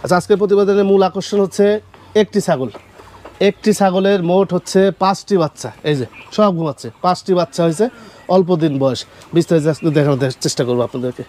আচ্ছা, আজকের প্রতিবেদনের মূল আকর্ষণ হচ্ছে একটি ছাগল। একটি ছাগলের মোট হচ্ছে 5টি বাচ্চা। এই যে সব ঘুমাচ্ছে, 5টি বাচ্চা হয়েছে, অল্প দিন বয়স। বিস্তারিত দেখানোর চেষ্টা করবো আপনাদেরকে।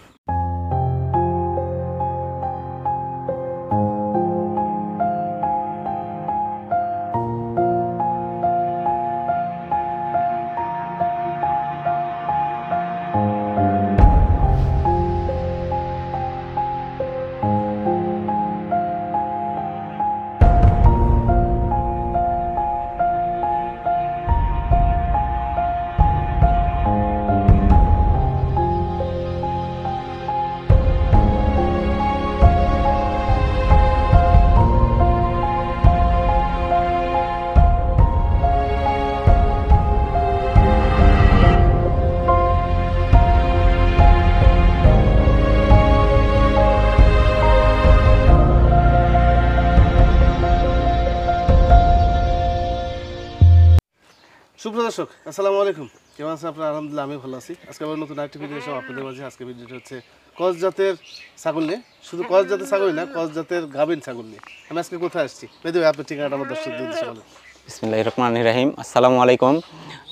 সুপ্রদর্শক, আসসালামু আলাইকুম। কেমন আছেন আপনারা? আলহামদুলিল্লাহ, আমি ভালো আছি। আজকে আবার নতুন আরেকটি ভিডিও এসে আপনাদের মাঝে। আজকে ভিডিওটা হচ্ছে ক্রস জাতের ছাগল নিয়ে। শুধু ক্রস জাতের ছাগল না, ক্রস জাতের গাভীন ছাগল নিয়ে। আমি আজকে কোথায় আসছি? বেদুই, আপনার ঠিকানাটা আমার দর্শকদের উদ্দেশ্যে বলেন। বিসমিল্লাহির রহমানির রহিম। আসসালামু আলাইকুম।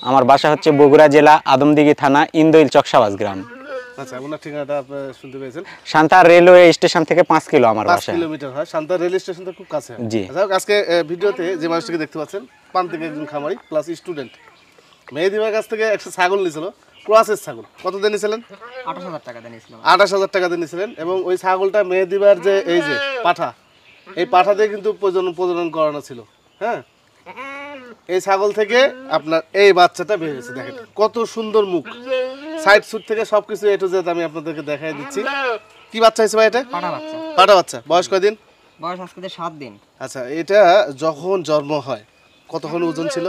আমার বাসা হচ্ছে বগুড়া জেলা আদমদিঘি থানা ইন্দোইল চকসাবাজ গ্রাম। আচ্ছা, আপনার ঠিকানাটা আপনারা শুনতে পেয়েছেন। শান্তা রেলওয়ে স্টেশন থেকে 5 কিলো আমার বাসা। 5 কিলোমিটার হয়। শান্তা রেল স্টেশন থেকে খুব কাছে। জি। আজকে ভিডিওতে যে মানুষটাকে দেখতে পাচ্ছেন, প্রান্তিক একজন খামারি প্লাস স্টুডেন্ট, মেহেদিবার কাছ থেকে একটা ছাগল নিয়েছিল, ক্রসের ছাগল। কত দিয়ে নিয়েছিলেন? 28,000 টাকা দিয়ে নিয়েছিলাম। 28,000 টাকা দিয়ে নিয়েছিলেন। এবং ওই ছাগলটা মেহেদিবার যে এই যে পাঠা, এই পাঠা দিয়ে কিন্তু প্রজনন করানো ছিল। হ্যাঁ, এই ছাগল থেকে আপনার এই বাচ্চাটা বের হয়েছে। দেখেন কত সুন্দর মুখ, সাইড সুট থেকে সবকিছু এ টু জেড আমি আপনাদেরকে দেখাই দিচ্ছি। কি বাচ্চা হয়েছে ভাই? এটা পাঠা বাচ্চা। পাঠা বাচ্চা। বয়স কয়দিন? বয়স আজকে 7 দিন। আচ্ছা, এটা যখন জন্ম হয় কতক্ষণ ওজন ছিল?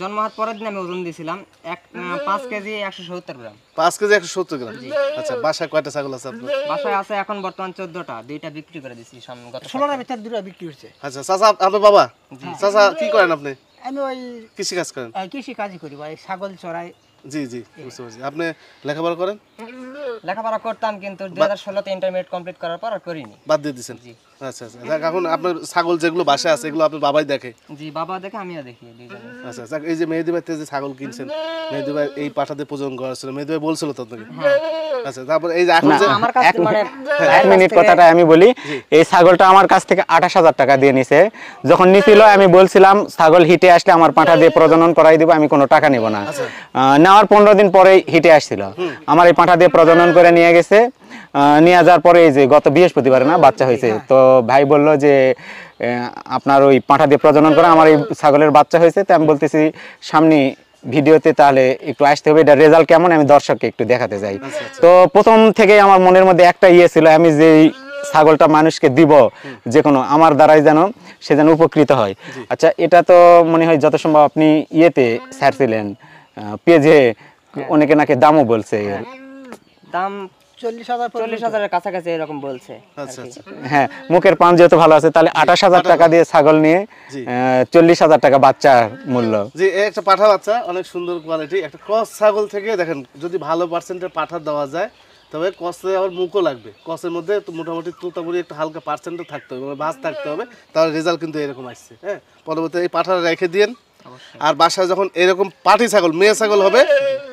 জন্ম হওয়ার পরের দিন আমি ওজন দিয়েছিলাম 5 কেজি 170 গ্রাম। 5 কেজি 170 গ্রাম। আচ্ছা, বাসায় কয়টা ছাগল আছে আপনার? বাসায় আছে এখন বর্তমান 14টা, দুইটা বিক্রি করে দিয়েছি। গত 16টার ভিতর দুটো বিক্রি হচ্ছে। আচ্ছা, চাচা আপনার বাবা? চাচা কি করেন আপনি? আমি ওই কৃষি কাজ করেন? কৃষি কাজই করি ভাই, ছাগল চড়াই। জি জি, বুঝতে পারছি। আপনি লেখাপড়া করেন? লেখাপড়া করতাম, কিন্তু 2016তে ইন্টারমিডিয়েট কমপ্লিট করার পর আর করিনি। বাদ দিয়ে দিয়েছেন? জি। আচ্ছা আচ্ছা, যাক, এখন আপনার ছাগল যেগুলো বাসায় আছে এগুলো আপনার বাবাই দেখে? জি, বাবা দেখে, আমিও দেখি, দুইজনে। আচ্ছা, যাক, এই যে মেহেদিবার থেকে যে ছাগল কিনছেন, মেহেদিবার এই পাঠাতে প্রজনন করা ছিল, মেহেদিবার বলছিল তো আপনাকে? আচ্ছা, তারপর এই যে এখন যে আমার কাছে মানে 1 মিনিট কথাটা আমি বলি। এই ছাগলটা আমার কাছ থেকে 28,000 টাকা দিয়ে নিছে। যখন নিছিল আমি বলছিলাম ছাগল হিটে আসলে আমার পাঠা দিয়ে প্রজনন করাই দিব, আমি কোনো টাকা নিব না। নেওয়ার 15 দিন পরে হিটে আসছিল, আমার এই পাঠা দিয়ে প্রজনন করে নিয়ে গেছে। নিয়ে যাওয়ার পরে এই যে গত বৃহস্পতিবার না বাচ্চা হয়েছে, তো ভাই বলল যে আপনার ওই পাঠা দিয়ে প্রজনন করে আমার এই ছাগলের বাচ্চা হয়েছে। তো আমি বলতেছি সামনে ভিডিওতে তাহলে একটু আসতে হবে, এটা রেজাল্ট কেমন আমি দর্শককে একটু দেখাতে চাই। তো প্রথম থেকেই আমার মনের মধ্যে একটা ছিল, আমি যে ছাগলটা মানুষকে দিব যে কোনো আমার দ্বারাই যেন সে যেন উপকৃত হয়। আচ্ছা, এটা তো মনে হয় যত সম্ভব আপনি ইয়েতে ছাড়ছিলেন পেজে, অনেকে নাকি দামও বলছে, দাম 40,000 কাছাকাছি এরকম বলছে। আচ্ছা আচ্ছা, হ্যাঁ, মুখের পান যেহেতু ভালো আছে, তাহলে 28,000 টাকা দিয়ে ছাগল নিয়ে 40,000 টাকা বাচ্চার মূল্য। জি, একটা পাঠা বাচ্চা, অনেক সুন্দর কোয়ালিটি। একটা ক্রস ছাগল থেকে দেখেন যদি ভালো পার্সেন্টের পাঠা দেওয়া যায়, তবে কসে আবার মুখও লাগবে। কসের মধ্যে তো মোটামুটি তোতাপুরি একটা হালকা পার্সেন্টও থাকতে হবে, ভাঁজ থাকতে হবে, তাহলে রেজাল্ট কিন্তু এরকম আসছে। হ্যাঁ, পরবর্তী এই পাঠাটা রেখে দিন। আর বাসায় যখন এরকম পাটি ছাগল, মেয়ে ছাগল হবে,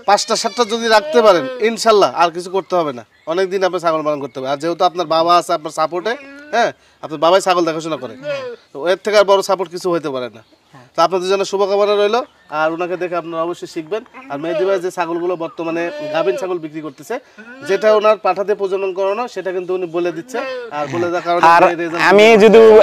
5টা 7টা যদি রাখতে পারেন, ইনশাল্লাহ আর কিছু করতে হবে না, অনেকদিন আপনার ছাগল পালন করতে হবে। আর যেহেতু আপনার বাবা আছে আপনার সাপোর্টে, হ্যাঁ, আপনার বাবাই ছাগল দেখাশোনা করে, তো এর থেকে আর বড় সাপোর্ট কিছু হতে পারে না। তো আপনাদের জন্য শুভকামনা রইল। আর ওনাকে দেখে আপনারা অবশ্যই শিখবেন। আর মেহেদি ভাই যে ছাগলগুলো বর্তমানে গাভীন ছাগল বিক্রি করতেছে, যেটা ওনার পাঠাতে প্রজনন করানো, সেটা কিন্তু উনি বলে দিচ্ছে। আর বলে দেওয়ার কারণে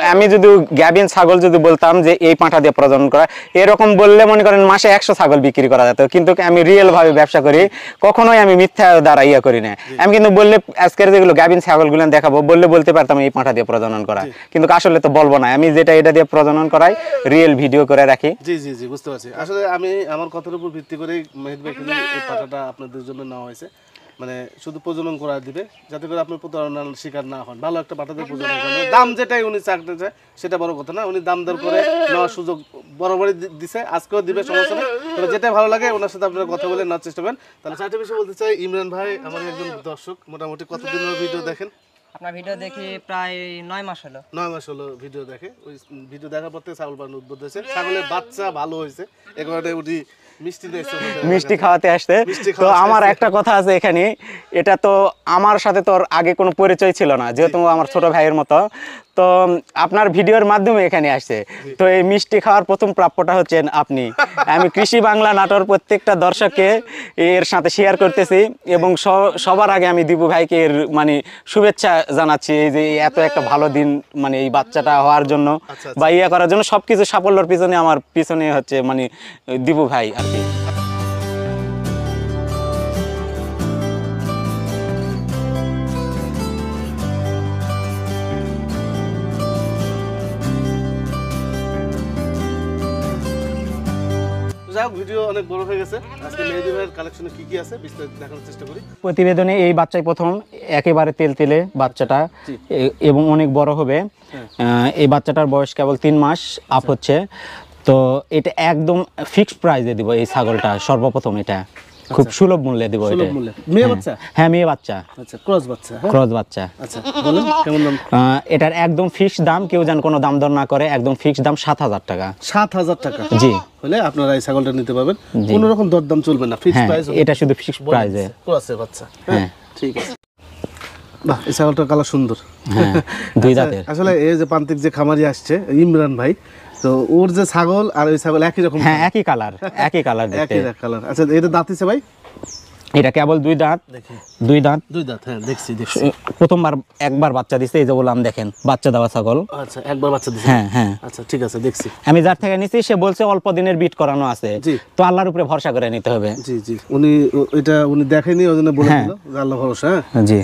আমি যদি গাভীন ছাগল যদি বলতাম যে এই পাঠা দিয়ে প্রজনন করা, এরকম বললে মনে করেন মাসে 100 ছাগল বিক্রি করা যেত। কিন্তু আমি রিয়েল ভাবে ব্যবসা করি, কখনোই আমি মিথ্যা দ্বারা ইয়া করি না। আমি কিন্তু বললে আজকের যেগুলো গাভীন ছাগলগুলো দেখাবো, বললে বলতে পারতাম এই পাঠা দিয়ে প্রজনন করা, কিন্তু আসলে তো বলবো না। আমি যেটা এটা দিয়ে প্রজনন করাই রিয়েল ভিডিও করে রাখি। জি জি জি, বুঝতে পারছি। আসলে আমি আমার কথার উপর ভিত্তি করে মেহেদি ভাই কিন্তু এই পাঠাটা আপনাদের জন্য নেওয়া হয়েছে। মানে শুধু প্রজনন করা দিবে, যাতে করে আপনি প্রতারণার শিকার না হন। ভালো একটা পাঠাতে প্রজনন করবেন। দাম যেটাই উনি চাকরি চায় সেটা বড় কথা না, উনি দাম দর করে নেওয়ার সুযোগ বরাবরই দিছে, আজকেও দিবে, সমস্যা নেই। তবে যেটা ভালো লাগে ওনার সাথে আপনারা কথা বলে নেওয়ার চেষ্টা করেন। তাহলে চারটে বিষয় বলতে চাই, ইমরান ভাই আমার একজন দর্শক, মোটামুটি কতদিনের ভিডিও দেখেন? আপনার ভিডিও দেখি প্রায় 9 মাস হলো। 9 মাস হলো ভিডিও দেখে। ওই ভিডিও দেখার পর থেকে ছাগল পালন উদ্বুদ্ধ হয়েছে। ছাগলের বাচ্চা ভালো হয়েছে, এ কারণে উনি মিষ্টি খাওয়াতে আসতে। তো আমার একটা কথা আছে এখানে, এটা তো আমার সাথে তো আগে কোনো পরিচয় ছিল না, যেহেতু আমার ছোট ভাইয়ের মতো। তো আপনার ভিডিওর মাধ্যমে এখানে আসছে, তো এই মিষ্টি খাওয়ার প্রথম প্রাপ্যটা হচ্ছেন আপনি। আমি কৃষি বাংলা নাটোর প্রত্যেকটা দর্শককে এর সাথে শেয়ার করতেছি, এবং সবার আগে আমি দীপু ভাইকে এর মানে শুভেচ্ছা জানাচ্ছি, এই যে এত একটা ভালো দিন মানে এই বাচ্চাটা হওয়ার জন্য বা ইয়ে করার জন্য। সবকিছু সাফল্যের পিছনে আমার পিছনে হচ্ছে মানে দীপু ভাই আর কি। ভিডিও অনেক বড় হয়ে গেছে। আজকে মেহেদী ভাইয়ের কালেকশনে কি কি আছে বিস্তারিত দেখানোর চেষ্টা করি। প্রতিবেদনে এই বাচ্চাই প্রথম একেবারে তেলতেলে বাচ্চাটা, এবং অনেক বড় হবে। এই বাচ্চাটার বয়স কেবল 3 মাস আপ হচ্ছে। তো এটা একদম ফিক্সড প্রাইসে দিব এই ছাগলটা, সর্বপ্রথম এটা খুব সুলভ মূল্যে দিব। এটা মেয়ে বাচ্চা? হ্যাঁ, মেয়ে বাচ্চা। আচ্ছা, ক্রস বাচ্চা? ক্রস বাচ্চা। আচ্ছা, বলেন কেমন দাম? এটার একদম ফিক্সড দাম, কেউ যেন কোনো দাম দর না করে, একদম ফিক্সড দাম 7,000 টাকা। 7,000 টাকা? জি। হলে আপনারা এই ছাগলটা নিতে পারবেন, কোনো রকম দরদাম চলবে না, ফিক্সড প্রাইস। এটা শুধু ফিক্সড প্রাইসে। ক্রসের বাচ্চা? হ্যাঁ, ঠিক আছে। বাহ, এই ছাগলটার কালার সুন্দর। হ্যাঁ, দুই দাঁতের। আসলে এই যে প্রান্তিক যে খামারি আসছে ইমরান ভাই, তো ওর যে ছাগল আর ওই ছাগল একই রকম? হ্যাঁ, একই কালার, একই কালার দেখতে। একই কালার। আচ্ছা, এটা দাঁতিছে ভাই? এটা কেবল 2 দাঁত। দুই দাঁত। হ্যাঁ, দেখছি। প্রথমবার একবার বাচ্চা দিছে, এই যে বললাম দেখেন, বাচ্চা দেওয়া ছাগল। আচ্ছা, একবার বাচ্চা দিছে? হ্যাঁ। আচ্ছা, ঠিক আছে, দেখছি। আমি যার থেকে নিছি সে বলছে অল্প দিনের বিট করানো আছে, তো আল্লাহর উপরে ভরসা করে নিতে হবে। জি, উনি দেখেনি, ওই জন্য বলে দিল আল্লাহ ভরসা। জি।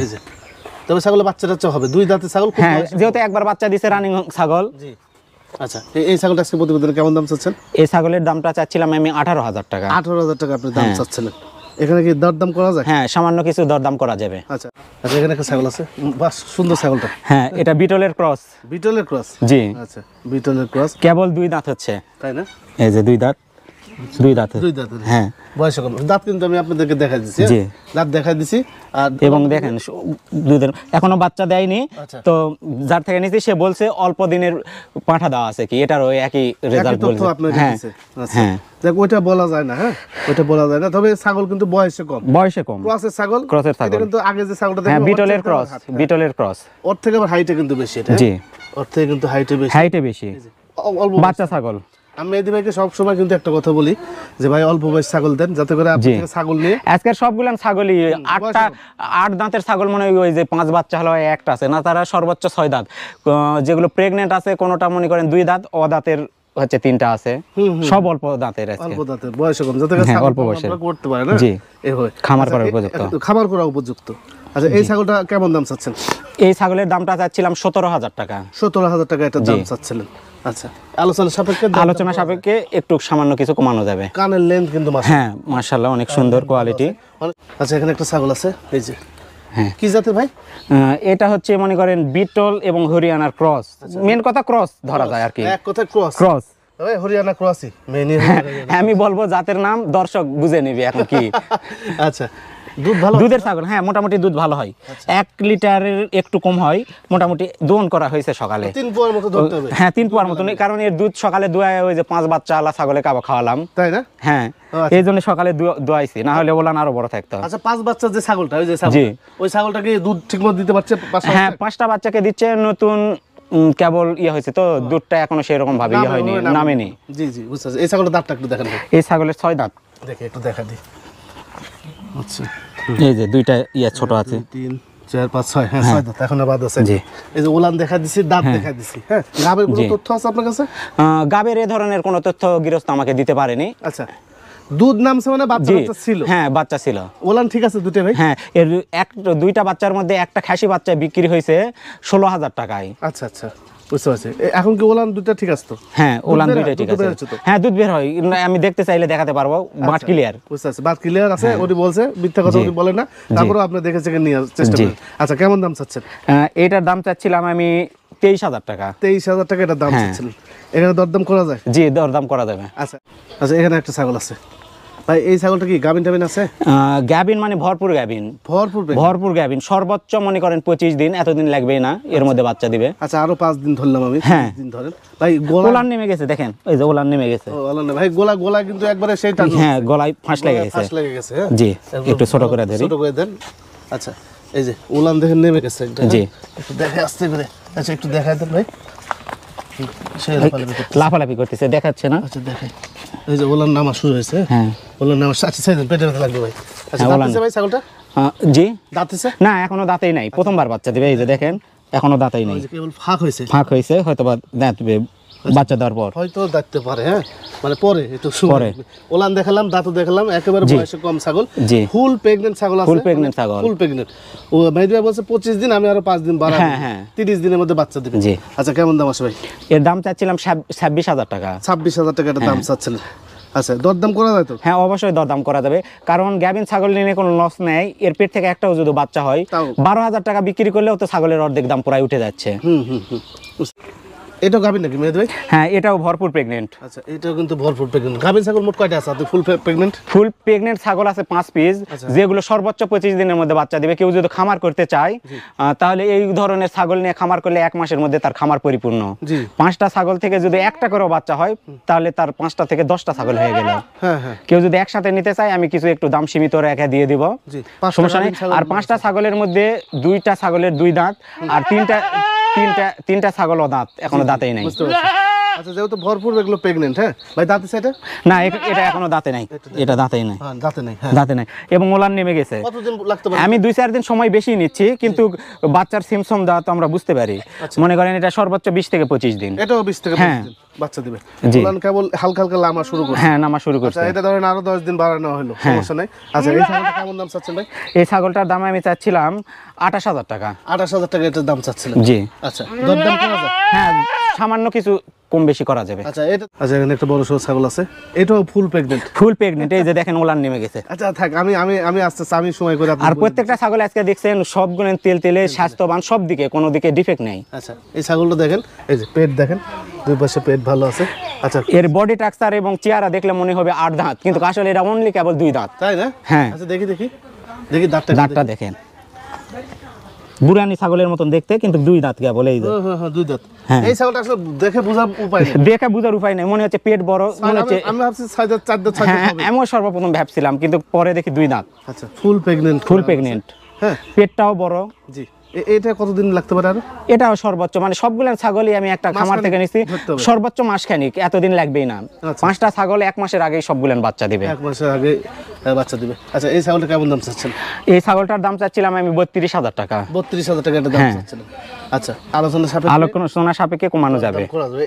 তবে ছাগলের বাচ্চাটা হবে 2 দাঁতের ছাগল? হ্যাঁ, যেহেতু একবার বাচ্চা দিছে, রানিং ছাগল। জি। আচ্ছা, এই ছাগলটা আজকে প্রতিবেদনে কেমন দাম চাচ্ছেন? এই ছাগলের দামটা চাচ্ছিলাম আমি 18,000 টাকা। 18,000 টাকা আপনি দাম চাচ্ছিলেন? এখানে কি দরদাম করা যায়? হ্যাঁ, সামান্য কিছু দরদাম করা যাবে। আচ্ছা, এখানে একটা ছাগল আছে, বাহ সুন্দর ছাগলটা। হ্যাঁ, এটা বিটলের ক্রস। বিটলের ক্রস? জি। আচ্ছা, বিটলের ক্রস। কেবল 2 দাঁত হচ্ছে, তাই না? এই যে 2 দাঁত। 2 দাঁত। হ্যাঁ, বয়স কম। দাঁত কিন্তু আমি আপনাদেরকে দেখাই দিচ্ছি। জি, দাঁত দেখাই দিছি। আর এবং দেখেন দুধের এখনো বাচ্চা দেয়নি, তো যার থেকে নিছি সে বলছে অল্প দিনের পাঠা দেওয়া আছে কি, এটারও একই রেজাল্ট বলছে। হ্যাঁ, হ্যাঁ, দেখ ওইটা বলা যায় না। হ্যাঁ, ওইটা বলা যায় না, তবে ছাগল কিন্তু বয়সে কম। ক্রসের ছাগল। এটা কিন্তু আগে যে ছাগলটা দেখেন, বিটলের ক্রস। বিটলের ক্রস। ওর থেকে আবার হাইটে কিন্তু বেশি এটা। জি, ওর থেকে কিন্তু হাইটে বেশি। অল্প বাচ্চা ছাগল। আমি মেহেদী ভাইকে সবসময় কিন্তু একটা কথা বলি যে ভাই অল্প বয়স ছাগল দেন, যাতে করে আপনি ছাগল নিয়ে। আজকের সবগুলো ছাগলই 8 দাঁতের ছাগল, মনে হয় ওই যে 5 বাচ্চা হলো একটা আছে না, তারা সর্বোচ্চ 6 দাঁত। যেগুলো প্রেগনেন্ট আছে কোনোটা মনে করেন 2 দাঁত, অদাঁতের হচ্ছে 3টা আছে, সব অল্প দাঁতের আছে। অল্প দাঁতের, বয়স কম, যাতে করে অল্প বয়সে করতে পারে না। জি, খামার করার উপযুক্ত। খামার করা উপযুক্ত। আচ্ছা, এই ছাগলটা কেমন দাম চাচ্ছেন? এই ছাগলের দামটা চাচ্ছিলাম 17,000 টাকা। 17,000 টাকা এটা দাম চাচ্ছিলেন? আচ্ছা, আলোচনা সাপেক্ষে একটু সামান্য কিছু কমানো যাবে। কানের লেন্থ কিন্তু হ্যাঁ, মাশাআল্লাহ অনেক সুন্দর কোয়ালিটি। আচ্ছা, এখানে একটা ছাগল আছে, এই যে। হ্যাঁ, কি জাতের ভাই? এটা হচ্ছে মনে করেন বিটল এবং হরিয়ানার ক্রস। মেন কথা ক্রস ধরা যায় আর কি, এক কথা ক্রস। ওই হরিয়ানা ক্রসই মেইন। আমি বলবো জাতের নাম, দর্শক বুঝে নেবে এখন কি। আচ্ছা, দুধ ভালো? দুধের ছাগল, হ্যাঁ, মোটামুটি দুধ ভালো হয়। 1 লিটারের একটু কম হয়। মোটামুটি দোন করা হয়েছে সকালে। 3 পোয়ার মতো ধরতে হবে? হ্যাঁ, 3 পোয়ার মতো, কারণ এর দুধ সকালে দুয়ায় ওই যে 5 বাচ্চা আলা ছাগলে কাবা খাওয়ালাম, তাই না? হ্যাঁ, এই জন্য সকালে দুয়াইছি, না হলে ওলান আরো বড় থাকতো। আচ্ছা, 5 বাচ্চা যে ছাগলটা, ওই যে ছাগল, ওই ছাগলটা কি দুধ ঠিকমতো দিতে পারছে? হ্যাঁ, 5টা বাচ্চাকে দিচ্ছে। নতুন কেবল হয়েছে তো, দুধটা এখনো সেরকম ভাবে হয়নি, নামেনি। জি, বুঝতে পারছি। এই ছাগলের দাঁতটা একটু দেখেন। এই ছাগলের 6 দাঁত। দেখে একটু দেখা দিই। আচ্ছা, এই যে 2টা ছোট আছে। 3, 4, 5, 6। হ্যাঁ, 6 দাঁত এখনো বাদ আছে। জি, এই যে ওলান দেখা দিছি, দাঁত দেখা দিছি। হ্যাঁ, গাবের কোনো তথ্য আছে আপনার কাছে? গাবের এই ধরনের কোনো তথ্য গৃহস্থ আমাকে দিতে পারেনি। আচ্ছা, দুধ নামছে মানে বাচ্চা ছিল? হ্যাঁ, বাচ্চা ছিল। ওলান ঠিক আছে দুটো ভাই? হ্যাঁ, এর 2টা বাচ্চার মধ্যে একটা খাসি বাচ্চা বিক্রি হয়েছে 16,000 টাকায়। আচ্ছা, বুঝতে পারছি। এখন কি ওলান দুটো ঠিক আছে তো? হ্যাঁ, ওলান দুটোই ঠিক আছে। হ্যাঁ, দুধ বের হয়, আমি দেখতে চাইলে দেখাতে পারবো। But clear. বুঝতে পারছি, বাট ক্লিয়ার আছে। উনি বলছে, মিথ্যা কথা উনি বলে না, তারপরেও আপনি দেখে চেকে নিয়ে চেষ্টা করেন। আচ্ছা, কেমন দাম চাচ্ছেন? এটার দাম চাচ্ছিলাম আমি 23,000 টাকা। 23,000 টাকা এটার দাম চাচ্ছিলেন? এখানে দরদাম করা যায়? জি, দরদাম করা যাবে। আচ্ছা, এখানে একটা ছাগল আছে, ভাই এই ছাগলটা কি গাভিন টাভিন আছে? গাভিন মানে ভরপুর গাভিন, ভরপুর ভরপুর গাভিন, সর্বোচ্চ মনে করেন 25 দিন, এতদিন লাগবেই না এর মধ্যে বাচ্চা দিবে। আচ্ছা আরো 5 দিন ধরলাম আমি, 30 দিন ধরেন ভাই। গোলান নেমে গেছে দেখেন, ওই যে গোলান নেমে গেছে। ও আল্লাহ ভাই, গোলা কিন্তু একবারে সেইটা। হ্যাঁ গলায় ফাঁস লেগে গেছে, ফাঁস লেগে গেছে। হ্যাঁ জি একটু ছোট করে ধরি, ছোট করে দেন। আচ্ছা এই যে উলান দেখেন নেমে গেছে একটা। জি একটু দেখে আস্তে করে। আচ্ছা একটু দেখাই দেন ভাই। সেই লাফালাফি করতেছে, দেখাচ্ছে না? আচ্ছা দেখাই, এই যে ওলার নামা শুরু হয়েছে। হ্যাঁ ওলার নামা সাথে সাথে পেটে ব্যথা লাগবে ভাই। আচ্ছা দাঁতিছে ভাই ছাগলটা? জি দাঁতিছে না, এখনো দাঁতেই নাই, প্রথমবার বাচ্চা দিবে। এই যে দেখেন এখনো দাঁতেই নাই, কেবল ফাঁক হয়েছে। ফাঁক হয়েছে, হয়তো বা দাঁত দিবে বাচ্চা দেওয়ার পর, হয়তো দাঁততে পারে। হ্যাঁ মানে পরে একটু পরে ওলান দেখালাম, দাঁতও দেখালাম, একেবারে বয়সে কম ছাগল। জি ফুল প্রেগন্যান্ট ছাগল আছে, ফুল প্রেগন্যান্ট ছাগল, ফুল প্রেগন্যান্ট। ও মেহেদি ভাই বলছে 25 দিন, আমি আরো 5 দিন বাড়াবো। হ্যাঁ হ্যাঁ 30 দিনের মধ্যে বাচ্চা দিবে। জি আচ্ছা কেমন দাম আছে ভাই? এর দাম চাচ্ছিলাম 26,000 টাকা। 26,000 টাকা এটা দাম চাচ্ছিলেন? আচ্ছা দরদাম করা যায় তো? হ্যাঁ অবশ্যই দরদাম করা যাবে, কারণ গাভিন ছাগল নিয়ে কোনো লস নেই, এর পেট থেকে একটাও যদি বাচ্চা হয় 12,000 টাকা বিক্রি করলেও তো ছাগলের অর্ধেক দাম পুরাই উঠে যাচ্ছে। এটাও গাভিন নাকি মেহেদি ভাই? হ্যাঁ এটাও ভরপুর প্রেগনেন্ট। আচ্ছা এটাও কিন্তু ভরপুর প্রেগন্যান্ট। গাভিন ছাগল মোট কয়টা আছে? ফুল প্রেগন্যান্ট? ফুল প্রেগনেন্ট ছাগল আছে 5 পিস, যেগুলো সর্বোচ্চ 25 দিনের মধ্যে বাচ্চা দিবে। কেউ যদি খামার করতে চায় তাহলে এই ধরনের ছাগল নিয়ে খামার করলে 1 মাসের মধ্যে তার খামার পরিপূর্ণ। 5টা ছাগল থেকে যদি একটা করেও বাচ্চা হয় তাহলে তার 5টা থেকে 10টা ছাগল হয়ে গেল। কেউ যদি একসাথে নিতে চায় আমি কিছু একটু দাম সীমিত রেখে দিয়ে দিব, সমস্যা নেই। আর 5টা ছাগলের মধ্যে 2টা ছাগলের 2 দাঁত, আর তিনটা ছাগল দাঁত এখনো দাঁতেই নাই। আচ্ছা যেহেতু ভরপুর এগুলো প্রেগন্যান্ট। হ্যাঁ ভাই দাঁতে সেটা না, এটা এখনো দাঁতে নাই, এটা দাঁতেই নাই, দাঁতে নাই, দাঁতে নাই, এবং ওলান নেমে গেছে। কতদিন লাগতে পারে? আমি 2-4 দিন সময় বেশি নিচ্ছি, কিন্তু বাচ্চার সিমসম দাঁত আমরা বুঝতে পারি। মনে করেন এটা সর্বোচ্চ 20 থেকে 25 দিন। এটাও 20 থেকে 25 দিন বাচ্চা দিবে। ওলান কেবল হালকা হালকা লামা শুরু করছে। হ্যাঁ নামা শুরু করছে। আচ্ছা এটা ধরেন আরো 10 দিন বাড়ানো হলো, সমস্যা নাই। আচ্ছা এই ছাগলটা কেমন দাম চাচ্ছেন ভাই? এই ছাগলটার দাম আমি চাচ্ছিলাম 28,000 টাকা। 28,000 টাকা এটার দাম চাচ্ছিলেন? জি। আচ্ছা দরদাম করা যায়? হ্যাঁ সামান্য কিছু কম বেশি করা যাবে। আচ্ছা এখানে একটা বড় সরো ছাগল আছে, এটাও ফুল প্রেগন্যান্ট। ফুল প্রেগন্যান্ট, এই যে দেখেন ওলান নেমে গেছে। আচ্ছা থাক, আমি আস্তে আস্তে আমি সময় করে আর প্রত্যেকটা ছাগল আজকে দেখছেন সবগুলো তেলে স্বাস্থ্যবান, সব দিকে কোনো দিকে ডিফেক্ট নেই। আচ্ছা এই ছাগলটা দেখেন, এই যে পেট দেখেন, দুই পাশে পেট ভালো আছে। আচ্ছা এর বডি স্ট্রাকচার এবং চেহারা দেখলে মনে হবে 8 দাঁত, কিন্তু আসলে এটা অনলি কেবল 2 দাঁত। তাই না? হ্যাঁ আচ্ছা দেখি দাঁতটা দেখেন, বুড়ানি ছাগলের মতন দেখতে, কিন্তু 2 দাঁত কেবল। এই যে হ্যাঁ 2 দাঁত। এই ছাগলটা আসলে দেখে বোঝার উপায় নেই, দেখে বোঝার উপায় নেই, মনে হচ্ছে পেট বড়, মনে হচ্ছে আমি ভাবছি 6 দাঁত 4 দাঁত হবে। আমি সর্বপ্রথম ভাবছিলাম, কিন্তু পরে দেখি 2 দাঁত। আচ্ছা ফুল প্রেগন্যান্ট। হ্যাঁ পেটটাও বড়। জি এটা কতদিন লাগতে পারে আরো? এটাও সর্বোচ্চ মানে সবগুলো ছাগলই আমি একটা খামার থেকে নিছি, সর্বোচ্চ মাসখানিক, এতদিন লাগবেই না। 5টা ছাগল 1 মাসের আগেই সবগুলো বাচ্চা দিবে। 1 মাসের আগে বাচ্চা দিবে। আচ্ছা এই ছাগলটা কেমন দাম চাচ্ছেন? এই ছাগলটার দাম চাচ্ছিলাম আমি 32,000 টাকা। 32,000 টাকা এটা দাম চাচ্ছেন? আচ্ছা আলোচনা সাপেক্ষে কমানো যাবে।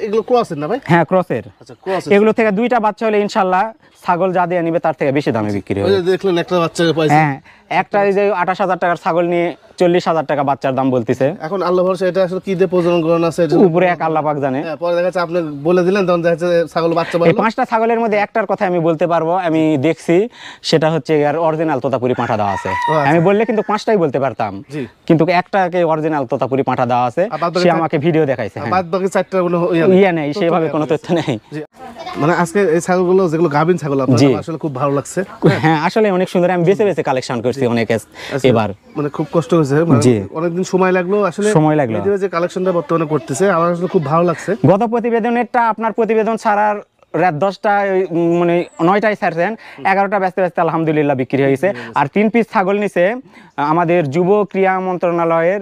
এগুলো ক্রসের না ভাই? হ্যাঁ ক্রসের। আচ্ছা ক্রস, এগুলো থেকে 2টা বাচ্চা হলে ইনশাআল্লাহ ছাগল যা দিয়ে নিবে তার থেকে বেশি দামে বিক্রি হবে। ওই যে দেখলেন একটা বাচ্চাকে পাইছে। হ্যাঁ একটা এই যে 28,000 টাকার ছাগল নিয়ে 40,000 টাকা বাচ্চার দাম বলতিছে। এখন আল্লাহ ভরসা, এটা আসলে কি দিয়ে প্রজনন করানো আছে এটা উপরে এক আল্লাহ পাক জানে। হ্যাঁ পরে দেখা যাচ্ছে আপনি বলে দিলেন, তখন দেখা যাচ্ছে ছাগল বাচ্চা এই 5টা ছাগলের মধ্যে একটার কথা আমি বলতে পারবো, আমি দেখছি, সেটা হচ্ছে এর অরিজিনাল তোতাপুরি পাঁঠা দেওয়া আছে। আমি বললে কিন্তু 5টাই বলতে পারতাম, কিন্তু একটাকে অরিজিনাল তোতাপুরি পাঁঠা দেওয়া আছে, সে আমাকে ভিডিও দেখাইছে। বাদ বাকি 4টা কোনো ইয়া নেই, সেভাবে কোনো তথ্য নেই। মানে আজকে এই ছাগলগুলো যেগুলো গাভিন ছাগল আপনার আসলে খুব ভালো লাগছে। হ্যাঁ আসলে অনেক সুন্দর, আমি বেছে বেছে কালেকশন করছি অনেক এবার, মানে খুব কষ্ট হয়েছে, অনেকদিন সময় লাগলো আসলে, যে কালেকশনটা বর্তমানে করতেছে আমার আসলে খুব ভালো লাগছে। গত প্রতিবেদনেরটা আপনার প্রতিবেদন ছাড়ার রাত 10টা মানে 9টায় ছাড়ছেন, 11টা ব্যস্ত আলহামদুলিল্লাহ বিক্রি হয়েছে। আর 3 পিস ছাগল নিছে আমাদের যুব ক্রীড়া মন্ত্রণালয়ের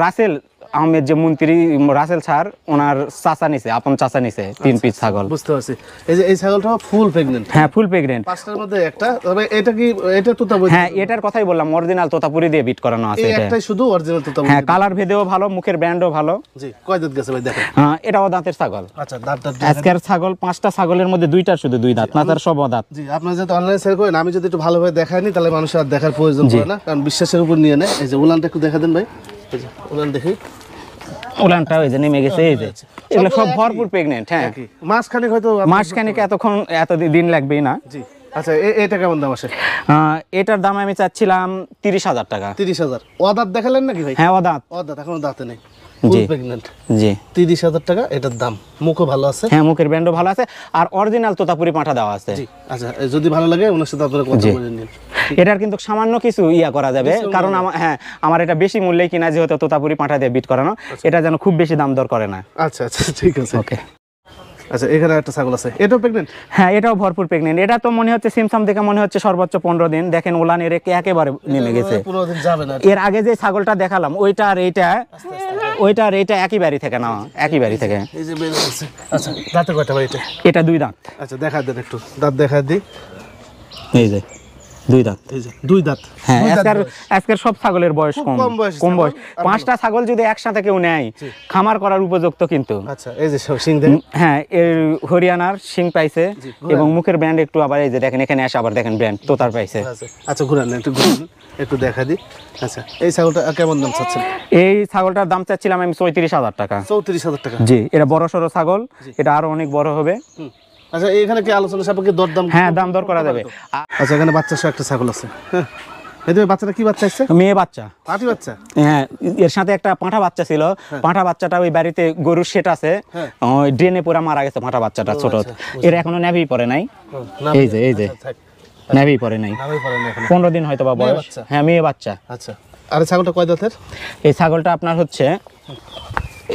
রাসেল আহমেদ যে মন্ত্রী রাসেল স্যার, ওনার চাচা নিছে, আপন চাচা নিছে 3 পিস ছাগল। বুঝতে পারছি। এই যে এই ছাগলটা ফুল প্রেগন্যান্ট? হ্যাঁ ফুল প্রেগন্যান্ট। 5টার মধ্যে একটা, তবে এটা কি এটা তোতাপুরি? হ্যাঁ এটার কথাই বললাম, অরিজিনাল তোতাপুরি দিয়ে বিট করানো আছে। এটা একটাই শুধু অরিজিনাল তোতাপুরি? হ্যাঁ কালার ভেদেও ভালো, মুখের ব্র্যান্ডও ভালো। জি কয় দাঁত গেছে ভাই দেখেন? হ্যাঁ এটাও দাঁতের ছাগল। আচ্ছা দাঁতটা আজকের ছাগল 5টা ছাগলের মধ্যে 2টার শুধু 2 দাঁত, না তার সব দাঁত। জি আপনারা যেহেতু অনলাইনে সেল করেন, আমি যদি একটু ভালোভাবে দেখাইনি তাহলে মানুষের আর দেখার প্রয়োজন পড়ে না, কারণ বিশ্বাসের উপর নিয়ে নেয়। এই যে উলানটা একটু দেখা দেন ভাই, এই যে উলান দেখি, উলানটা ওই যে নেমে গেছে, এই যে এগুলো সব ভরপুর প্রেগন্যান্ট। হ্যাঁ মাসখানেক হয়তো, মাসখানেক এত দিন লাগবেই না। জি আচ্ছা এটা কেমন দাম আসে? এটার দাম আমি চাচ্ছিলাম 30,000 টাকা। 30,000? অদাঁত দেখালেন নাকি ভাই? হ্যাঁ অদাঁত। এখনো দাঁতে নেই। ফুল প্রেগন্যান্ট জি 30,000 টাকা এটার দাম। মুখও ভালো আছে, হ্যাঁ মুখের ব্র্যান্ডও ভালো আছে, আর অরিজিনাল তোতাপুরি পাঁঠা দেওয়া আছে। জি আচ্ছা, যদি ভালো লাগে ওনার সাথে আপনারা কথা বলে নিন। এটার কিন্তু সামান্য কিছু ইয়া করা যাবে, কারণ আমার এটা বেশি মূল্যে কিনা, যেহেতু তোতাপুরি পাঁঠা দিয়ে বিট করানো, এটা যেন খুব বেশি দাম দর করে না। আচ্ছা আচ্ছা ঠিক আছে। ওকে। আচ্ছা এখানে একটা ছাগল আছে, এটাও প্রেগন্যান্ট? হ্যাঁ এটাও ভরপুর প্রেগনেন্ট। এটা তো মনে হচ্ছে সিমসাম দেখে মনে হচ্ছে সর্বোচ্চ 15 দিন। দেখেন ওলান এর একেবারে নেমে গেছে। 15 দিন যাবে না। এর আগে যে ছাগলটা দেখালাম ওইটা আর এইটা একই বাড়ি থেকে না, একই বাড়ি থেকে। এই যে বের হচ্ছে। আচ্ছা দাঁতে কয়টা ভাই এটা? এটা 2 দাঁত। আচ্ছা দেখা দেন একটু, দাঁত দেখা দিই। এই যে 2 দাঁত। এই যে 2 দাঁত। হ্যাঁ আজকের সব ছাগলের বয়স কম বয়স। 5টা ছাগল যদি একসাথে কেউ নেয় খামার করার উপযুক্ত কিন্তু। আচ্ছা এই যে সিং দেখেন। হ্যাঁ এর হরিয়ানার সিং পাইছে, এবং মুখের ব্র্যান্ড একটু আবার এই যে দেখেন এখানে এসে আবার দেখেন ব্র্যান্ড তোতার পাইছে। আচ্ছা ঘুরান একটু দেখা দিই। আচ্ছা এই ছাগলটা কেমন দাম চাচ্ছেন? এই ছাগলটার দাম চাচ্ছিলাম আমি 34,000 টাকা। 34,000 টাকা? জি এটা বড় সড়ো ছাগল, এটা আরো অনেক বড় হবে। আচ্ছা এখানে কি আলোচনা সাপেক্ষে দরদাম? হ্যাঁ দাম দর করা যাবে। আচ্ছা এখানে বাচ্চা সহ একটা ছাগল আছে। হ্যাঁ এই বাচ্চাটা কি বাচ্চা আছে? মেয়ে বাচ্চা, পাটি বাচ্চা। হ্যাঁ এর সাথে একটা পাঁঠা বাচ্চা ছিল। পাঁঠা বাচ্চাটা ওই বাড়িতে গরুর শেট আছে, ওই ড্রেনে পুরা মারা গেছে পাঁঠা বাচ্চাটা ছোট। এর এখনো নেভি পরে নাই। এই যে নেভি পরে নাই, 15 দিন হয়তো বা বয়স। হ্যাঁ মেয়ে বাচ্চা। আচ্ছা আর ছাগলটা কয় দাঁতের? এই ছাগলটা আপনার হচ্ছে,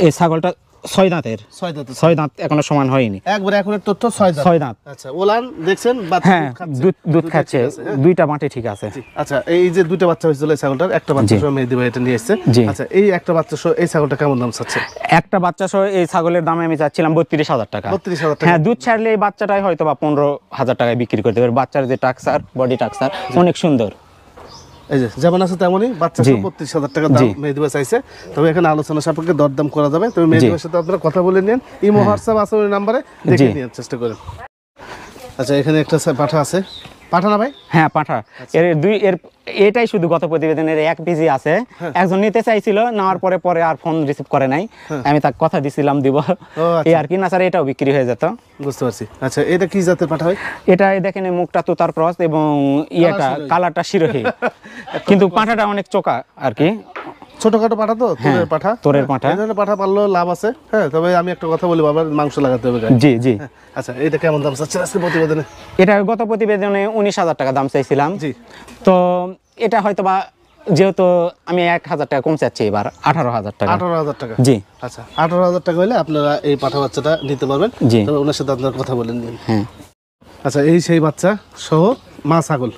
এই ছাগলটা 6 দাঁতের। 6 দাঁত এখনো সমান হয়নি একবারে এখনের তথ্য 6 দাঁত। 6 দাঁত। আচ্ছা ওলান দেখছেন বাচ্চা হ্যাঁ দুধ খাচ্ছে, 2টা বাঁটে ঠিক আছে। আচ্ছা এই যে 2টা বাচ্চা হয়েছিল এই ছাগলটার, একটা বাচ্চা সহ মেহেদি ভাই এটা নিয়ে এসেছে। আচ্ছা এই একটা বাচ্চা সহ এই ছাগলটা কেমন দাম চাচ্ছে? একটা বাচ্চা সহ এই ছাগলের দাম আমি চাচ্ছিলাম 32,000 টাকা। 32,000 টাকা? হ্যাঁ দুধ ছাড়লে এই বাচ্চাটাই হয়তো বা 15,000 টাকায় বিক্রি করতে পারবে। বাচ্চার যে টাকসার, বডি টাকসার অনেক সুন্দর। এই যে যেমন আছে তেমনই বাচ্চা সহ 32,000 টাকা দাম মেহেদি ভাই চাইছে। তবে এখানে আলোচনা সাপেক্ষে দরদাম করা যাবে। তবে মেহেদি ভাইয়ের সাথে আপনারা কথা বলে নিন, ইমো হোয়াটসঅ্যাপ আছে ওই নম্বরে, দেখে নেওয়ার চেষ্টা করেন। আচ্ছা এখানে একটা পাঠা আছে, পাঠা না ভাই? হ্যাঁ পাঠা। এর এটাই শুধু গত প্রতিবেদনের 1 পিজি আছে। একজন নিতে চাইছিল, নেওয়ার পরে আর ফোন রিসিভ করে নাই। আমি তাকে কথা দিছিলাম দিব, এই আর কি। না স্যার এটাও বিক্রি হয়ে যেত। বুঝতে পারছি। আচ্ছা এটা কি জাতের পাঠা হয়? এটা দেখেন মুখটা তোতার ক্রস এবং কালারটা শিরোহী, কিন্তু পাঠাটা অনেক চোকা আর কি। ছোটখাটো পাঠা তো, তোরের পাঠা। এই পাঠা পারলেও লাভ আছে। হ্যাঁ তবে আমি একটা কথা বলি, বাবার মাংস লাগাতে হবে। জি। আচ্ছা এটা কেমন দাম চাচ্ছেন আজকে প্রতিবেদনে? এটা গত প্রতিবেদনে 19,000 টাকা দাম চাইছিলাম। জি তো এটা হয়তো বা, যেহেতু আমি 1,000 টাকা কম চাচ্ছি, এবার 18,000 টাকা। 18,000 টাকা? জি। আচ্ছা 18,000 টাকা হলে আপনারা এই পাঠা বাচ্চাটা নিতে পারবেন। জি তবে ওনার সাথে আপনার কথা বলে নিন। হ্যাঁ আচ্ছা এই সেই বাচ্চা সহ মা ছাগল।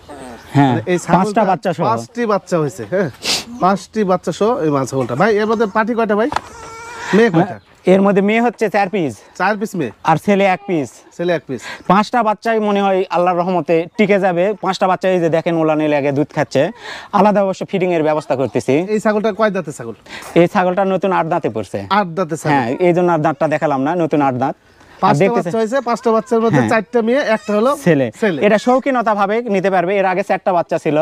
হ্যাঁ এই 5টা বাচ্চা সহ 5টি বাচ্চা হয়েছে। হ্যাঁ 5টি বাচ্চা সহ এই মা ছাগলটা। ভাই এর মধ্যে পাটি কয়টা ভাই? মেয়ে কয়টা? এর মধ্যে মেয়ে হচ্ছে 4 পিস। 4 পিস মেয়ে আর ছেলে 1 পিস। ছেলে 1 পিস। 5টা বাচ্চাই মনে হয় আল্লাহর রহমতে টিকে যাবে। 5টা বাচ্চা এই যে দেখেন ওলানে লাগে দুধ খাচ্ছে। আলাদা অবশ্য ফিডিং এর ব্যবস্থা করতেছি। এই ছাগলটা কয় দাঁতের ছাগল? এই ছাগলটা নতুন 8 দাঁতে পড়ছে। 8 দাঁতের ছাগল? হ্যাঁ এই জন্য 8 দাঁতটা দেখালাম না, নতুন 8 দাঁত। 5টা বাচ্চা হয়েছে, 5টা বাচ্চার মধ্যে 4টা মেয়ে, একটা হলো ছেলে। এটা শৌখিনতা ভাবে নিতে পারবে। এর আগে 4টা বাচ্চা ছিল।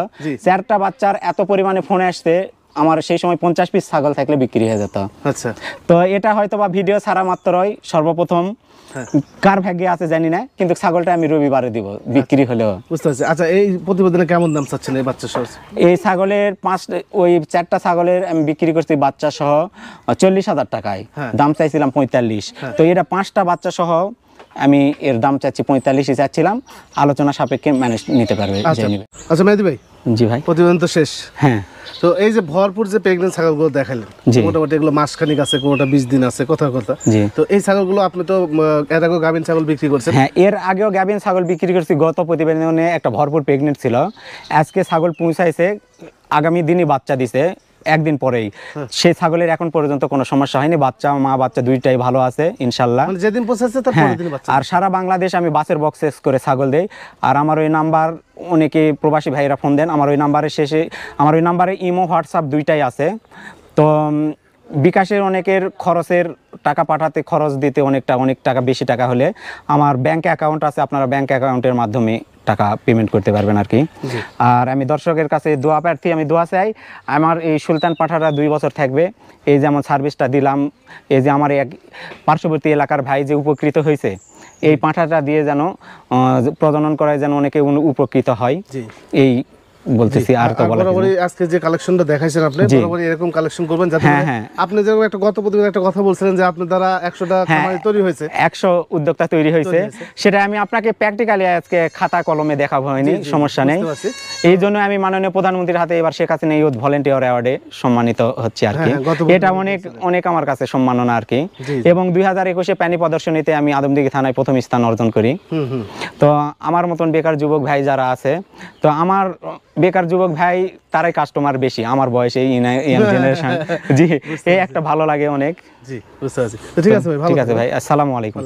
4টা বাচ্চার এত পরিমাণে ফোন আসছে, আমার সেই সময় 50 পিস ছাগল থাকলে বিক্রি হয়ে যেত। আচ্ছা তো এটা হয়তো বা ভিডিও ছাড়া মাত্রই সর্বপ্রথম, কার ভাগ্যে আছে জানি না, কিন্তু ছাগলটা আমি রবিবারে দিব বিক্রি হলেও। বুঝতে পারছি। আচ্ছা এই প্রতিবেদনে কেমন দাম চাচ্ছেন এই বাচ্চা সহ? এই ছাগলের 4টা ছাগলের আমি বিক্রি করছি বাচ্চা সহ 40,000 টাকায়। দাম চাইছিলাম 45। তো এটা 5টা বাচ্চা সহ আমি এর দাম চাচ্ছি 45ই চাচ্ছিলাম। আলোচনা সাপেক্ষে ম্যানেজ নিতে পারবে। আচ্ছা মেহেদি ভাই। জি ভাই। প্রতিবেদন তো শেষ। হ্যাঁ তো এই যে ভরপুর যে প্রেগনেন্ট ছাগলগুলো দেখালেন, মোটামুটি এগুলো মাসখানিক আছে, কোনোটা 20 দিন আছে, কথা। তো এই ছাগলগুলো আপনি তো এর আগেও গাভিন ছাগল বিক্রি করছেন? হ্যাঁ এর আগেও গাভিন ছাগল বিক্রি করছি। গত প্রতিবেদনে একটা ভরপুর প্রেগনেন্ট ছিল। আজকে ছাগল পৌঁছাইছে, আগামী দিনই বাচ্চা দিছে, একদিন পরেই। সেই ছাগলের এখন পর্যন্ত কোনো সমস্যা হয়নি। বাচ্চা মা বাচ্চা দুইটাই ভালো আছে ইনশাল্লাহ। মানে যেদিন পৌঁছাচ্ছে তার পরের দিনই বাচ্চা। আর সারা বাংলাদেশ আমি বাসের বক্সেস করে ছাগল দেই। আর আমার ওই নাম্বার, অনেকে প্রবাসী ভাইরা ফোন দেন, আমার ওই নাম্বারে ইমো হোয়াটসঅ্যাপ দুইটাই আছে। তো বিকাশের অনেকের খরচের টাকা পাঠাতে, খরচ দিতে অনেক টাকা বেশি টাকা হলে আমার ব্যাংক অ্যাকাউন্ট আছে, আপনারা ব্যাংক অ্যাকাউন্টের মাধ্যমে টাকা পেমেন্ট করতে পারবেন আর কি। আর আমি দর্শকের কাছে দোয়া প্রার্থী, আমি দোয়া চাই আমার এই সুলতান পাঠাটা 2 বছর থাকবে। এই যেমন সার্ভিসটা দিলাম, এই যে আমার এক পার্শ্ববর্তী এলাকার ভাই যে উপকৃত হয়েছে, এই পাঁঠাটা দিয়ে যেন প্রজনন করায় যেন অনেকে উপকৃত হয়, এই বলতেছি, আর তো বলা বরাবরই আজকে যে কালেকশনটা দেখাইছেন আপনি বরাবরই এরকম কালেকশন করবেন যাতে আপনি যেরকম একটা গত প্রতিদিন একটা কথা বলছিলেন যে আপনার দ্বারা 100টা খামারি তৈরি হয়েছে, 100 উদ্যোক্তা তৈরি হয়েছে, সেটা আমি আপনাকে প্র্যাকটিক্যালি আজকে খাতা কলমে দেখাবো, হয়নি, সমস্যা নেই। এই জন্য আমি মাননীয় প্রধানমন্ত্রীর হাতে এবার শেখ হাসিনা ইউথ ভলেন্টিয়ার অ্যাওয়ার্ডে সম্মানিত হচ্ছে আর কি। এটা অনেক অনেক আমার কাছে সম্মাননা আর কি। এবং 2021-এ প্যানি প্রদর্শনীতে আমি আদমদিঘি থানায় প্রথম স্থান অর্জন করি। তো আমার মতন বেকার যুবক ভাই যারা আছে, তো আমার বেকার যুবক ভাই তারাই কাস্টমার বেশি আমার বয়সে, ইয়াং জেনারেশন। জি, এই একটা ভালো লাগে অনেক। জি, বুঝতে পারছি। ঠিক আছে ভাই, ভালো ঠিক আছে ভাই, আসসালামু আলাইকুম।